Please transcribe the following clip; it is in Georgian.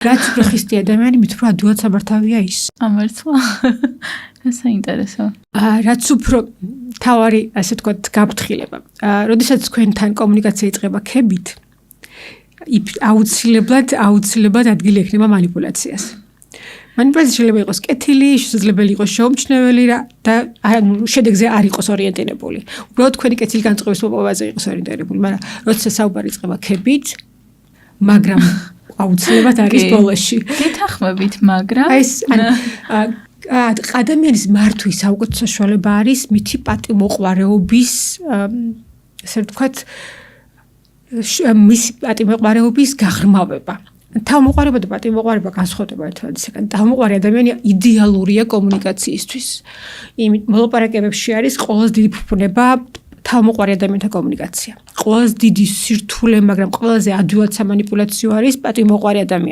რაც უფრო ხისტი ადამიანი, მით უფრო ადვილად სამართავია ის. ამერცლა. საინტერესო. რაც უფრო თავარი, ასე ვთქვათ, გაფრთხილება. როდესაც თქვენთან კომუნიკაცია იწყება ქებით, აუცილებლად ადგილი ექნება манипуляციას. манипуляცია შეიძლება იყოს კეთილი, შესაძლებელი იყოს შეუმჩნეველი და შედეგზე არ იყოს ორიენტირებული. უბრალოდ თქვენი კეთილი განწყობის მოპოვებაზე იყოს ორიენტირებული, მაგრამ როდესაც საუბარი იწყება ქებით, მაგრამ აუცილებლად არის ბოლოში. გეთანხმებით, მაგრამ ეს ადამიანის მართვის საუკეთესო საშუალება არის მითი პატიმოყვარეობის, ასე ვთქვათ, მისი პატიმოყვარეობის გაღრმავება. თავმოყვარეობა და პატიმოყვარეობა განსხვავდება ერთმანეთისგან. თავმოყვარე ადამიანი იდეალურია კომუნიკაციისთვის. მოლაპარაკებებში არის ყველაზე დიდი ფუფუნება თავმოყვარე ადამიანთა კომუნიკაცია. ყველაზე დიდი სირთულე, მაგრამ ყველაზე ადვილად სამანიპულაციო არის პატიმოყვარე ადამიანი.